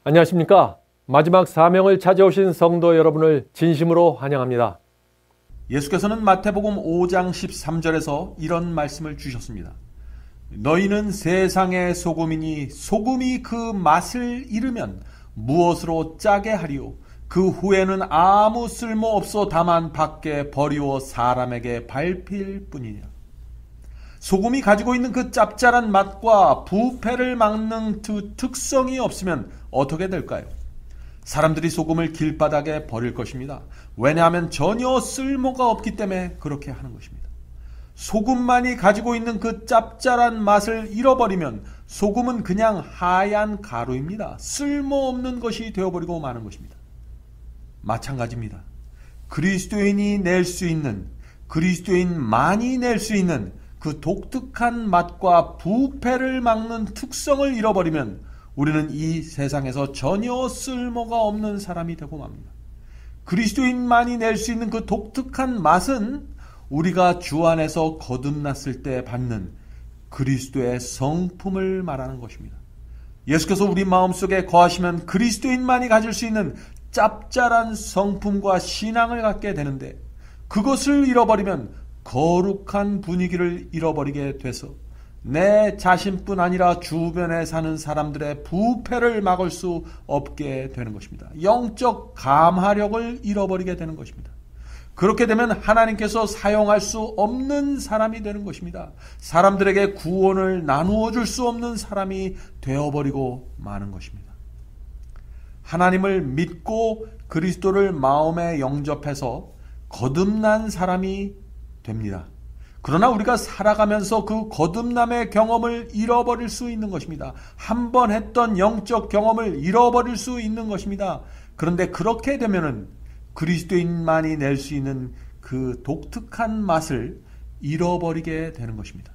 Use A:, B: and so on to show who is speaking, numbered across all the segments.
A: 안녕하십니까? 마지막 사명을 찾아오신 성도 여러분을 진심으로 환영합니다.
B: 예수께서는 마태복음 5장 13절에서 이런 말씀을 주셨습니다. 너희는 세상의 소금이니 소금이 그 맛을 잃으면 무엇으로 짜게 하리요? 그 후에는 아무 쓸모없어 다만 밖에 버리워 사람에게 밟힐 뿐이냐. 소금이 가지고 있는 그 짭짤한 맛과 부패를 막는 그 특성이 없으면 어떻게 될까요? 사람들이 소금을 길바닥에 버릴 것입니다. 왜냐하면 전혀 쓸모가 없기 때문에 그렇게 하는 것입니다. 소금만이 가지고 있는 그 짭짤한 맛을 잃어버리면 소금은 그냥 하얀 가루입니다. 쓸모없는 것이 되어버리고 마는 것입니다. 마찬가지입니다. 그리스도인이 낼 수 있는, 그리스도인만이 낼 수 있는 그 독특한 맛과 부패를 막는 특성을 잃어버리면 우리는 이 세상에서 전혀 쓸모가 없는 사람이 되고 맙니다. 그리스도인만이 낼 수 있는 그 독특한 맛은 우리가 주 안에서 거듭났을 때 받는 그리스도의 성품을 말하는 것입니다. 예수께서 우리 마음속에 거하시면 그리스도인만이 가질 수 있는 짭짤한 성품과 신앙을 갖게 되는데, 그것을 잃어버리면 거룩한 분위기를 잃어버리게 돼서 내 자신뿐 아니라 주변에 사는 사람들의 부패를 막을 수 없게 되는 것입니다. 영적 감화력을 잃어버리게 되는 것입니다. 그렇게 되면 하나님께서 사용할 수 없는 사람이 되는 것입니다. 사람들에게 구원을 나누어 줄 수 없는 사람이 되어버리고 마는 것입니다. 하나님을 믿고 그리스도를 마음에 영접해서 거듭난 사람이 됩니다. 그러나 우리가 살아가면서 그 거듭남의 경험을 잃어버릴 수 있는 것입니다. 한 번 했던 영적 경험을 잃어버릴 수 있는 것입니다. 그런데 그렇게 되면은 그리스도인만이 낼 수 있는 그 독특한 맛을 잃어버리게 되는 것입니다.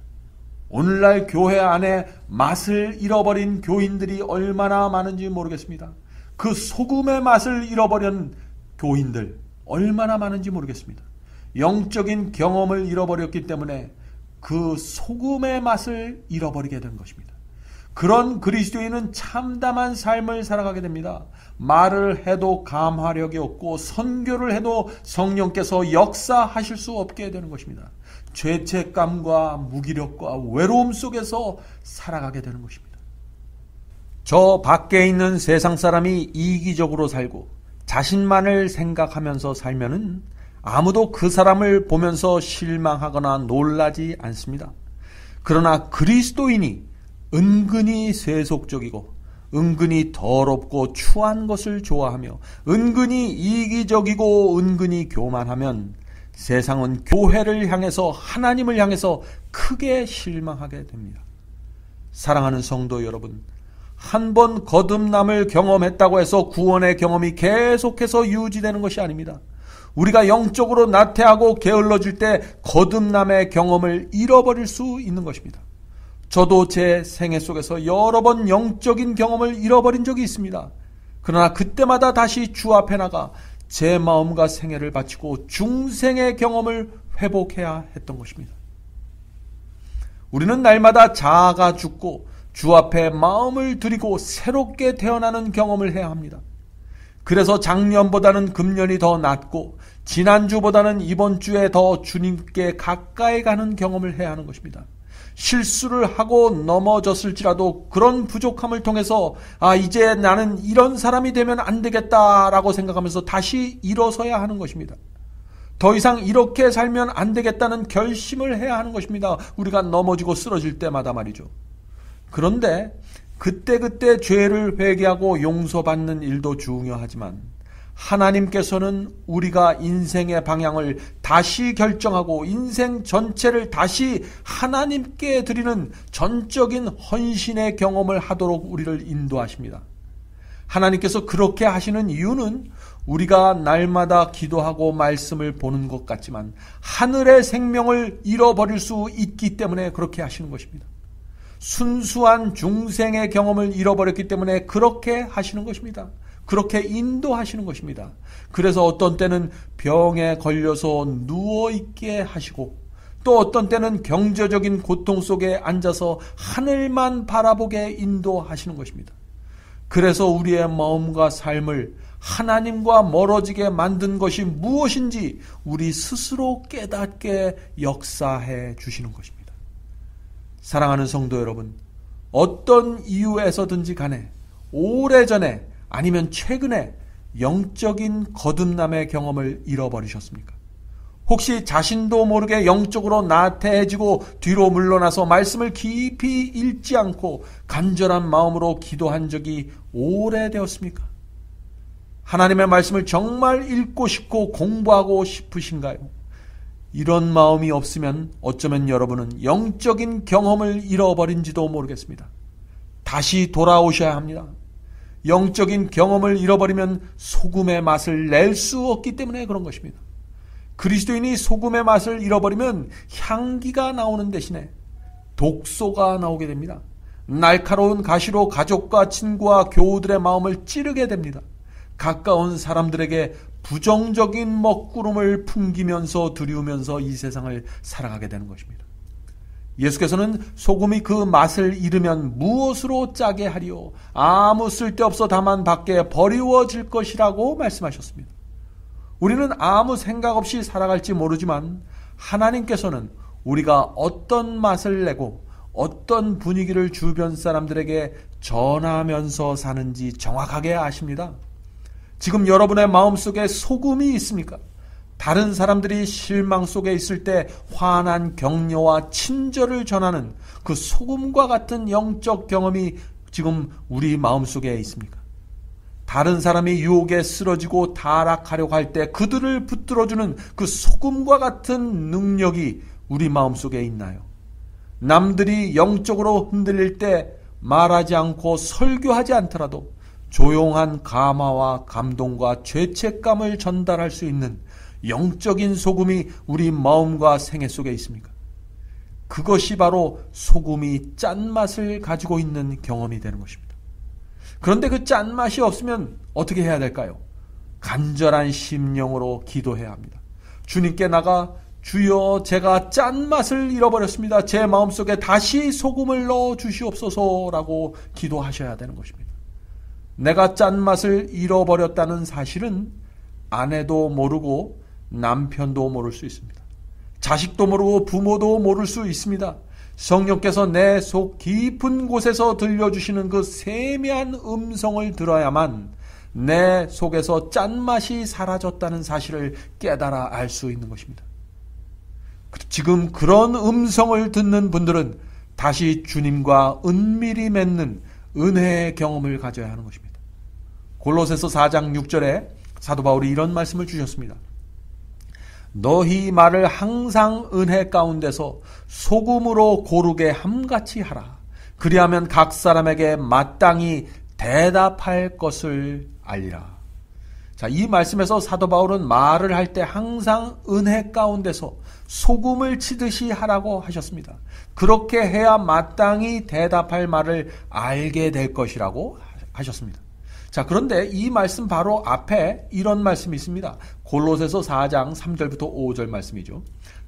B: 오늘날 교회 안에 맛을 잃어버린 교인들이 얼마나 많은지 모르겠습니다. 그 소금의 맛을 잃어버린 교인들 얼마나 많은지 모르겠습니다. 영적인 경험을 잃어버렸기 때문에 그 소금의 맛을 잃어버리게 된 것입니다. 그런 그리스도인은 참담한 삶을 살아가게 됩니다. 말을 해도 감화력이 없고 선교를 해도 성령께서 역사하실 수 없게 되는 것입니다. 죄책감과 무기력과 외로움 속에서 살아가게 되는 것입니다. 저 밖에 있는 세상 사람이 이기적으로 살고 자신만을 생각하면서 살면은 아무도 그 사람을 보면서 실망하거나 놀라지 않습니다. 그러나 그리스도인이 은근히 세속적이고 은근히 더럽고 추한 것을 좋아하며 은근히 이기적이고 은근히 교만하면 세상은 교회를 향해서, 하나님을 향해서 크게 실망하게 됩니다. 사랑하는 성도 여러분, 한 번 거듭남을 경험했다고 해서 구원의 경험이 계속해서 유지되는 것이 아닙니다. 우리가 영적으로 나태하고 게을러질 때 거듭남의 경험을 잃어버릴 수 있는 것입니다. 저도 제 생애 속에서 여러 번 영적인 경험을 잃어버린 적이 있습니다. 그러나 그때마다 다시 주 앞에 나가 제 마음과 생애를 바치고 중생의 경험을 회복해야 했던 것입니다. 우리는 날마다 자아가 죽고 주 앞에 마음을 드리고 새롭게 태어나는 경험을 해야 합니다. 그래서 작년보다는 금년이 더 낫고 지난주보다는 이번 주에 더 주님께 가까이 가는 경험을 해야 하는 것입니다. 실수를 하고 넘어졌을지라도 그런 부족함을 통해서 이제 나는 이런 사람이 되면 안 되겠다라고 생각하면서 다시 일어서야 하는 것입니다. 더 이상 이렇게 살면 안 되겠다는 결심을 해야 하는 것입니다. 우리가 넘어지고 쓰러질 때마다 말이죠. 그런데 그때그때 죄를 회개하고 용서받는 일도 중요하지만 하나님께서는 우리가 인생의 방향을 다시 결정하고 인생 전체를 다시 하나님께 드리는 전적인 헌신의 경험을 하도록 우리를 인도하십니다. 하나님께서 그렇게 하시는 이유는 우리가 날마다 기도하고 말씀을 보는 것 같지만 하늘의 생명을 잃어버릴 수 있기 때문에 그렇게 하시는 것입니다. 순수한 중생의 경험을 잃어버렸기 때문에 그렇게 하시는 것입니다. 그렇게 인도하시는 것입니다. 그래서 어떤 때는 병에 걸려서 누워있게 하시고 또 어떤 때는 경제적인 고통 속에 앉아서 하늘만 바라보게 인도하시는 것입니다. 그래서 우리의 마음과 삶을 하나님과 멀어지게 만든 것이 무엇인지 우리 스스로 깨닫게 역사해 주시는 것입니다. 사랑하는 성도 여러분, 어떤 이유에서든지 간에 오래전에 아니면 최근에 영적인 거듭남의 경험을 잃어버리셨습니까? 혹시 자신도 모르게 영적으로 나태해지고 뒤로 물러나서 말씀을 깊이 읽지 않고 간절한 마음으로 기도한 적이 오래되었습니까? 하나님의 말씀을 정말 읽고 싶고 공부하고 싶으신가요? 이런 마음이 없으면 어쩌면 여러분은 영적인 경험을 잃어버린지도 모르겠습니다. 다시 돌아오셔야 합니다. 영적인 경험을 잃어버리면 소금의 맛을 낼 수 없기 때문에 그런 것입니다. 그리스도인이 소금의 맛을 잃어버리면 향기가 나오는 대신에 독소가 나오게 됩니다. 날카로운 가시로 가족과 친구와 교우들의 마음을 찌르게 됩니다. 가까운 사람들에게 부정적인 먹구름을 풍기면서 두려우면서 이 세상을 살아가게 되는 것입니다. 예수께서는 소금이 그 맛을 잃으면 무엇으로 짜게 하리요? 아무 쓸데없어 다만 밖에 버리워질 것이라고 말씀하셨습니다. 우리는 아무 생각 없이 살아갈지 모르지만 하나님께서는 우리가 어떤 맛을 내고 어떤 분위기를 주변 사람들에게 전하면서 사는지 정확하게 아십니다. 지금 여러분의 마음속에 소금이 있습니까? 다른 사람들이 실망 속에 있을 때 환한 격려와 친절을 전하는 그 소금과 같은 영적 경험이 지금 우리 마음속에 있습니까? 다른 사람이 유혹에 쓰러지고 타락하려고 할 때 그들을 붙들어주는 그 소금과 같은 능력이 우리 마음속에 있나요? 남들이 영적으로 흔들릴 때 말하지 않고 설교하지 않더라도 조용한 감화와 감동과 죄책감을 전달할 수 있는 영적인 소금이 우리 마음과 생애 속에 있습니까? 그것이 바로 소금이 짠맛을 가지고 있는 경험이 되는 것입니다. 그런데 그 짠맛이 없으면 어떻게 해야 될까요? 간절한 심령으로 기도해야 합니다. 주님께 나가 주여 제가 짠맛을 잃어버렸습니다. 제 마음속에 다시 소금을 넣어 주시옵소서라고 기도하셔야 되는 것입니다. 내가 짠맛을 잃어버렸다는 사실은 아내도 모르고 남편도 모를 수 있습니다. 자식도 모르고 부모도 모를 수 있습니다. 성령께서 내 속 깊은 곳에서 들려주시는 그 세미한 음성을 들어야만 내 속에서 짠맛이 사라졌다는 사실을 깨달아 알 수 있는 것입니다. 지금 그런 음성을 듣는 분들은 다시 주님과 은밀히 맺는 은혜의 경험을 가져야 하는 것입니다. 골로새서 4장 6절에 사도 바울이 이런 말씀을 주셨습니다. 너희 말을 항상 은혜 가운데서 소금으로 고르게 함같이 하라. 그리하면 각 사람에게 마땅히 대답할 것을 알리라. 자, 이 말씀에서 사도 바울은 말을 할 때 항상 은혜 가운데서 소금을 치듯이 하라고 하셨습니다. 그렇게 해야 마땅히 대답할 말을 알게 될 것이라고 하셨습니다. 자, 그런데 이 말씀 바로 앞에 이런 말씀이 있습니다. 골로새서 4장 3절부터 5절 말씀이죠.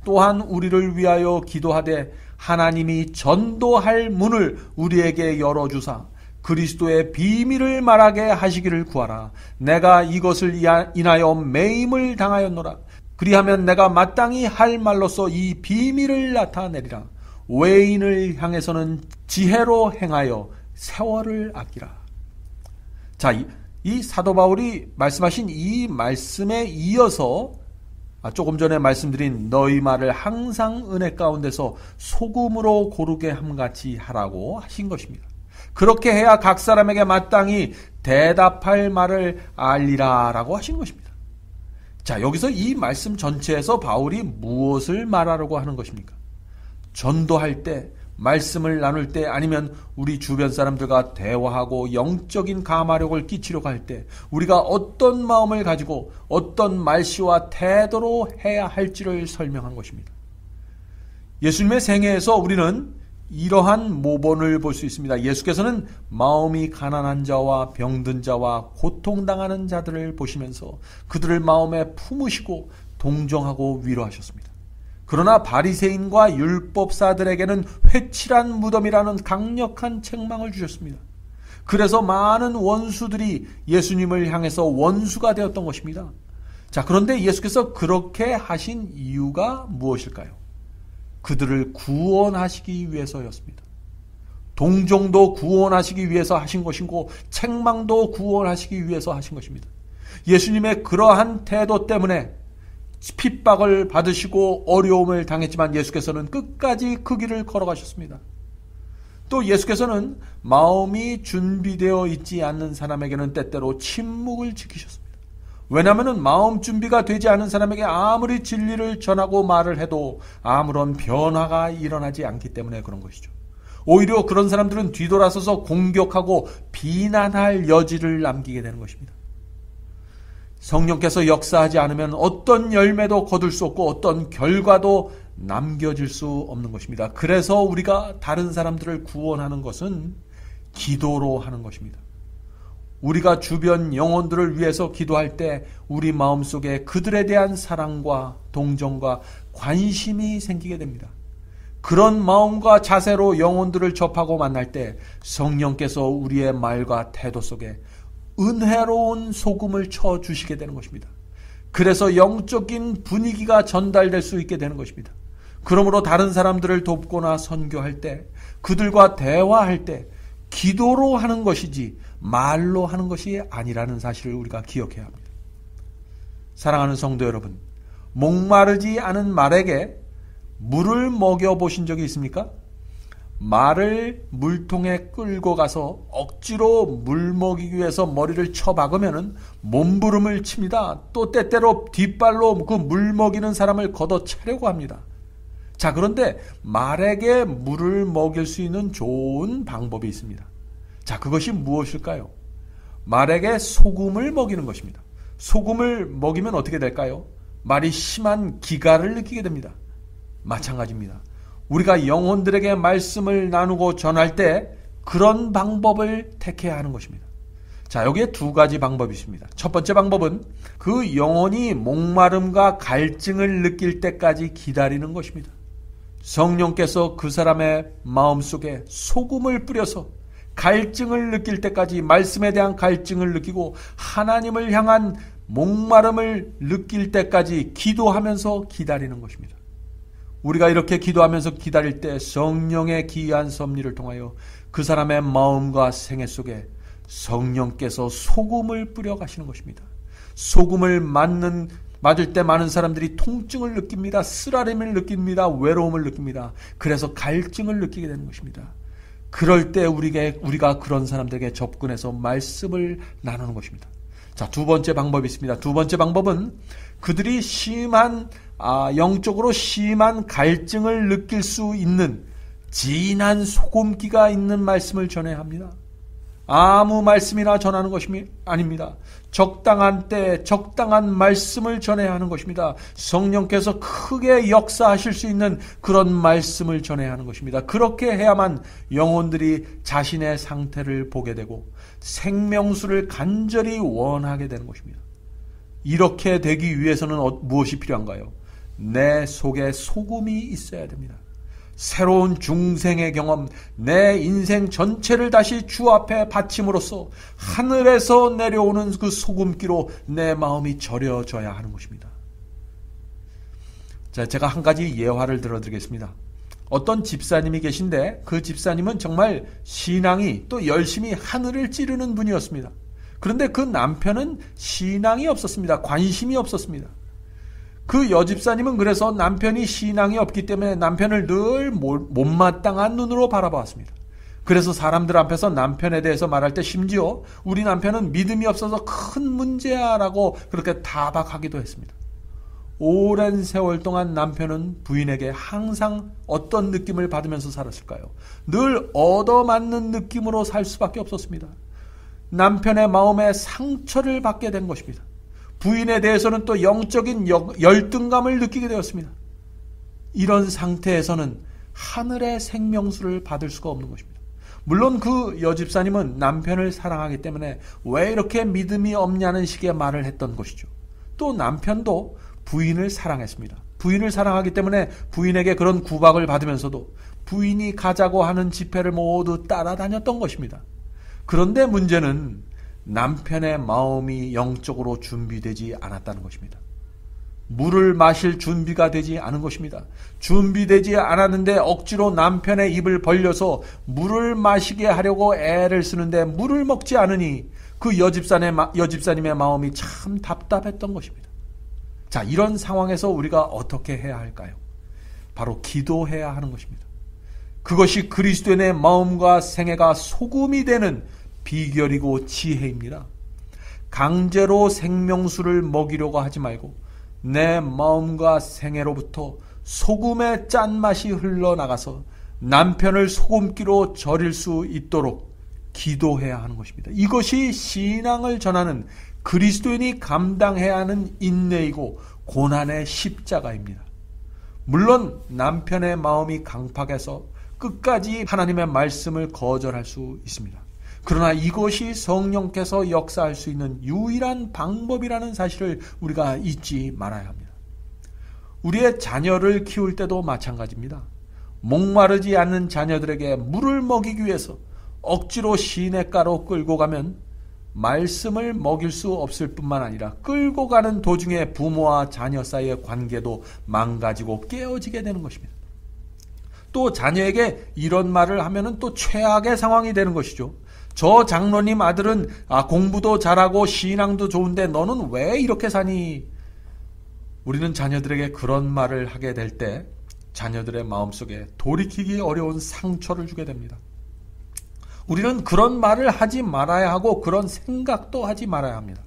B: 또한 우리를 위하여 기도하되 하나님이 전도할 문을 우리에게 열어주사 그리스도의 비밀을 말하게 하시기를 구하라. 내가 이것을 인하여 매임을 당하였노라. 그리하면 내가 마땅히 할 말로서 이 비밀을 나타내리라. 외인을 향해서는 지혜로 행하여 세월을 아끼라. 자, 이 사도 바울이 말씀하신 이 말씀에 이어서 조금 전에 말씀드린 너희 말을 항상 은혜 가운데서 소금으로 고르게 함같이 하라고 하신 것입니다. 그렇게 해야 각 사람에게 마땅히 대답할 말을 알리라라고 하신 것입니다. 자, 여기서 이 말씀 전체에서 바울이 무엇을 말하려고 하는 것입니까? 전도할 때, 말씀을 나눌 때, 아니면 우리 주변 사람들과 대화하고 영적인 감화력을 끼치려고 할 때 우리가 어떤 마음을 가지고 어떤 말씨와 태도로 해야 할지를 설명한 것입니다. 예수님의 생애에서 우리는 이러한 모본을 볼 수 있습니다. 예수께서는 마음이 가난한 자와 병든 자와 고통당하는 자들을 보시면서 그들을 마음에 품으시고 동정하고 위로하셨습니다. 그러나 바리새인과 율법사들에게는 회칠한 무덤이라는 강력한 책망을 주셨습니다. 그래서 많은 원수들이 예수님을 향해서 원수가 되었던 것입니다. 자, 그런데 예수께서 그렇게 하신 이유가 무엇일까요? 그들을 구원하시기 위해서였습니다. 동정도 구원하시기 위해서 하신 것이고 책망도 구원하시기 위해서 하신 것입니다. 예수님의 그러한 태도 때문에 핍박을 받으시고 어려움을 당했지만 예수께서는 끝까지 그 길을 걸어가셨습니다. 또 예수께서는 마음이 준비되어 있지 않는 사람에게는 때때로 침묵을 지키셨습니다. 왜냐하면 마음 준비가 되지 않은 사람에게 아무리 진리를 전하고 말을 해도 아무런 변화가 일어나지 않기 때문에 그런 것이죠. 오히려 그런 사람들은 뒤돌아서서 공격하고 비난할 여지를 남기게 되는 것입니다. 성령께서 역사하지 않으면 어떤 열매도 거둘 수 없고 어떤 결과도 남겨질 수 없는 것입니다. 그래서 우리가 다른 사람들을 구원하는 것은 기도로 하는 것입니다. 우리가 주변 영혼들을 위해서 기도할 때 우리 마음속에 그들에 대한 사랑과 동정과 관심이 생기게 됩니다. 그런 마음과 자세로 영혼들을 접하고 만날 때 성령께서 우리의 말과 태도 속에 은혜로운 소금을 쳐주시게 되는 것입니다. 그래서 영적인 분위기가 전달될 수 있게 되는 것입니다. 그러므로 다른 사람들을 돕거나 선교할 때, 그들과 대화할 때 기도로 하는 것이지 말로 하는 것이 아니라는 사실을 우리가 기억해야 합니다. 사랑하는 성도 여러분, 목마르지 않은 말에게 물을 먹여보신 적이 있습니까? 말을 물통에 끌고 가서 억지로 물 먹이기 위해서 머리를 쳐박으면 몸부림을 칩니다. 또 때때로 뒷발로 그 물 먹이는 사람을 걷어차려고 합니다. 자, 그런데 말에게 물을 먹일 수 있는 좋은 방법이 있습니다. 자, 그것이 무엇일까요? 말에게 소금을 먹이는 것입니다. 소금을 먹이면 어떻게 될까요? 말이 심한 기가를 느끼게 됩니다. 마찬가지입니다. 우리가 영혼들에게 말씀을 나누고 전할 때 그런 방법을 택해야 하는 것입니다. 자, 여기에 두 가지 방법이 있습니다. 첫 번째 방법은 그 영혼이 목마름과 갈증을 느낄 때까지 기다리는 것입니다. 성령께서 그 사람의 마음속에 소금을 뿌려서 갈증을 느낄 때까지 말씀에 대한 갈증을 느끼고 하나님을 향한 목마름을 느낄 때까지 기도하면서 기다리는 것입니다. 우리가 이렇게 기도하면서 기다릴 때 성령의 기이한 섭리를 통하여 그 사람의 마음과 생애 속에 성령께서 소금을 뿌려 가시는 것입니다. 소금을 맞을 때 많은 사람들이 통증을 느낍니다. 쓰라림을 느낍니다. 외로움을 느낍니다. 그래서 갈증을 느끼게 되는 것입니다. 그럴 때 우리가 그런 사람들에게 접근해서 말씀을 나누는 것입니다. 자, 두 번째 방법이 있습니다. 두 번째 방법은 그들이 영적으로 심한 갈증을 느낄 수 있는 진한 소금기가 있는 말씀을 전해야 합니다. 아무 말씀이나 전하는 것이 아닙니다. 적당한 때 적당한 말씀을 전해야 하는 것입니다. 성령께서 크게 역사하실 수 있는 그런 말씀을 전해야 하는 것입니다. 그렇게 해야만 영혼들이 자신의 상태를 보게 되고 생명수를 간절히 원하게 되는 것입니다. 이렇게 되기 위해서는 무엇이 필요한가요? 내 속에 소금이 있어야 됩니다. 새로운 중생의 경험, 내 인생 전체를 다시 주 앞에 바침으로써 하늘에서 내려오는 그 소금기로 내 마음이 절여져야 하는 것입니다. 자, 제가 한 가지 예화를 들어드리겠습니다. 어떤 집사님이 계신데 그 집사님은 정말 신앙이 또 열심히 하늘을 찌르는 분이었습니다. 그런데 그 남편은 신앙이 없었습니다. 관심이 없었습니다. 그 여집사님은 그래서 남편이 신앙이 없기 때문에 남편을 늘 못마땅한 눈으로 바라보았습니다. 그래서 사람들 앞에서 남편에 대해서 말할 때 심지어 우리 남편은 믿음이 없어서 큰 문제야 라고 그렇게 타박하기도 했습니다. 오랜 세월 동안 남편은 부인에게 항상 어떤 느낌을 받으면서 살았을까요? 늘 얻어맞는 느낌으로 살 수밖에 없었습니다. 남편의 마음에 상처를 받게 된 것입니다. 부인에 대해서는 또 영적인 열등감을 느끼게 되었습니다. 이런 상태에서는 하늘의 생명수를 받을 수가 없는 것입니다. 물론 그 여집사님은 남편을 사랑하기 때문에 왜 이렇게 믿음이 없냐는 식의 말을 했던 것이죠. 또 남편도 부인을 사랑했습니다. 부인을 사랑하기 때문에 부인에게 그런 구박을 받으면서도 부인이 가자고 하는 집회를 모두 따라다녔던 것입니다. 그런데 문제는 남편의 마음이 영적으로 준비되지 않았다는 것입니다. 물을 마실 준비가 되지 않은 것입니다. 준비되지 않았는데 억지로 남편의 입을 벌려서 물을 마시게 하려고 애를 쓰는데 물을 먹지 않으니 그 여집사님의 마음이 참 답답했던 것입니다. 자, 이런 상황에서 우리가 어떻게 해야 할까요? 바로 기도해야 하는 것입니다. 그것이 그리스도인의 마음과 생애가 소금이 되는 비결이고 지혜입니다. 강제로 생명수를 먹이려고 하지 말고 내 마음과 생애로부터 소금의 짠맛이 흘러나가서 남편을 소금기로 절일 수 있도록 기도해야 하는 것입니다. 이것이 신앙을 전하는 그리스도인이 감당해야 하는 인내이고 고난의 십자가입니다. 물론 남편의 마음이 강팍해서 끝까지 하나님의 말씀을 거절할 수 있습니다. 그러나 이것이 성령께서 역사할 수 있는 유일한 방법이라는 사실을 우리가 잊지 말아야 합니다. 우리의 자녀를 키울 때도 마찬가지입니다. 목마르지 않는 자녀들에게 물을 먹이기 위해서 억지로 시냇가로 끌고 가면 말씀을 먹일 수 없을 뿐만 아니라 끌고 가는 도중에 부모와 자녀 사이의 관계도 망가지고 깨어지게 되는 것입니다. 또 자녀에게 이런 말을 하면은 또 최악의 상황이 되는 것이죠. 저 장로님 아들은 공부도 잘하고 신앙도 좋은데 너는 왜 이렇게 사니? 우리는 자녀들에게 그런 말을 하게 될 때 자녀들의 마음속에 돌이키기 어려운 상처를 주게 됩니다. 우리는 그런 말을 하지 말아야 하고 그런 생각도 하지 말아야 합니다.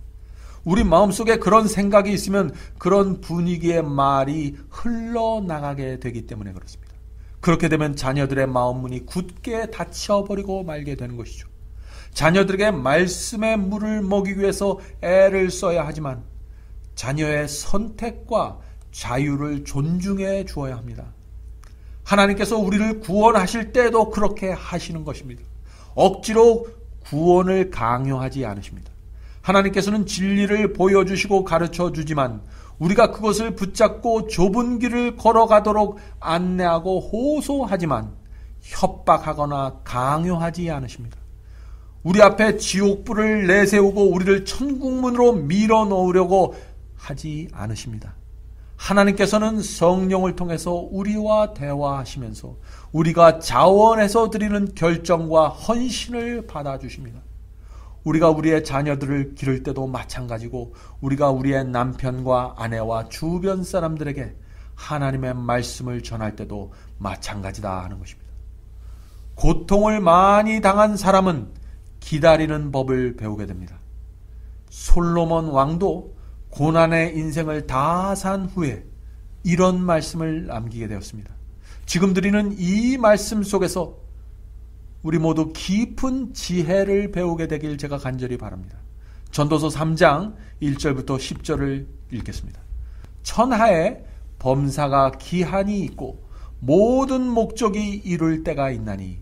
B: 우리 마음속에 그런 생각이 있으면 그런 분위기의 말이 흘러나가게 되기 때문에 그렇습니다. 그렇게 되면 자녀들의 마음문이 굳게 닫혀버리고 말게 되는 것이죠. 자녀들에게 말씀의 물을 먹이기 위해서 애를 써야 하지만 자녀의 선택과 자유를 존중해 주어야 합니다. 하나님께서 우리를 구원하실 때도 그렇게 하시는 것입니다. 억지로 구원을 강요하지 않으십니다. 하나님께서는 진리를 보여주시고 가르쳐 주지만 우리가 그것을 붙잡고 좁은 길을 걸어가도록 안내하고 호소하지만 협박하거나 강요하지 않으십니다. 우리 앞에 지옥불을 내세우고 우리를 천국문으로 밀어넣으려고 하지 않으십니다. 하나님께서는 성령을 통해서 우리와 대화하시면서 우리가 자원해서 드리는 결정과 헌신을 받아주십니다. 우리가 우리의 자녀들을 기를 때도 마찬가지고 우리가 우리의 남편과 아내와 주변 사람들에게 하나님의 말씀을 전할 때도 마찬가지다 하는 것입니다. 고통을 많이 당한 사람은 기다리는 법을 배우게 됩니다. 솔로몬 왕도 고난의 인생을 다 산 후에 이런 말씀을 남기게 되었습니다. 지금 드리는 이 말씀 속에서 우리 모두 깊은 지혜를 배우게 되길 제가 간절히 바랍니다. 전도서 3장 1절부터 10절을 읽겠습니다. 천하에 범사가 기한이 있고 모든 목적이 이룰 때가 있나니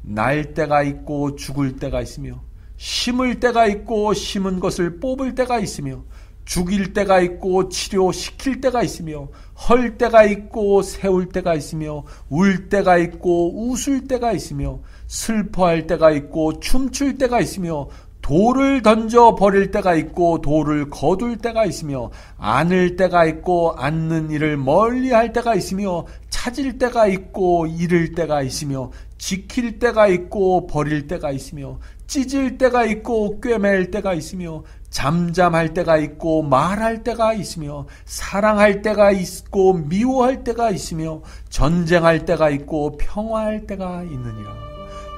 B: 날 때가 있고 죽을 때가 있으며 심을 때가 있고 심은 것을 뽑을 때가 있으며 죽일 때가 있고 치료시킬 때가 있으며 헐 때가 있고 세울 때가 있으며 울 때가 있고 웃을 때가 있으며 슬퍼할 때가 있고 춤출 때가 있으며 돌을 던져 버릴 때가 있고 돌을 거둘 때가 있으며 안을 때가 있고 앉는 일을 멀리할 때가 있으며 찾을 때가 있고 잃을 때가 있으며 지킬 때가 있고 버릴 때가 있으며 찢을 때가 있고 꿰맬 때가 있으며 잠잠할 때가 있고 말할 때가 있으며 사랑할 때가 있고 미워할 때가 있으며 전쟁할 때가 있고 평화할 때가 있느니라.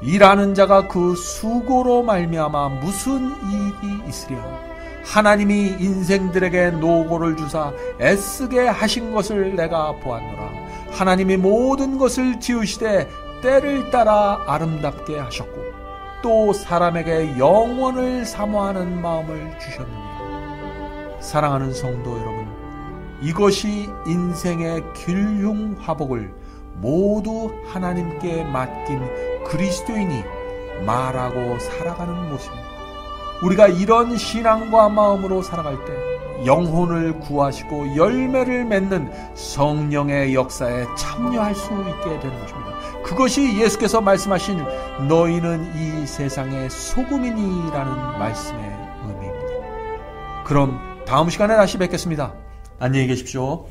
B: 일하는 자가 그 수고로 말미암아 무슨 이익이 있으랴. 하나님이 인생들에게 노고를 주사 애쓰게 하신 것을 내가 보았노라. 하나님이 모든 것을 지으시되 때를 따라 아름답게 하셨고 또 사람에게 영원을 사모하는 마음을 주셨느니라. 사랑하는 성도 여러분, 이것이 인생의 길흉화복을 모두 하나님께 맡긴 그리스도인이 말하고 살아가는 모습입니다. 우리가 이런 신앙과 마음으로 살아갈 때 영혼을 구하시고 열매를 맺는 성령의 역사에 참여할 수 있게 되는 것입니다. 그것이 예수께서 말씀하신 너희는 이 세상의 소금이니라는 말씀의 의미입니다. 그럼 다음 시간에 다시 뵙겠습니다. 안녕히 계십시오.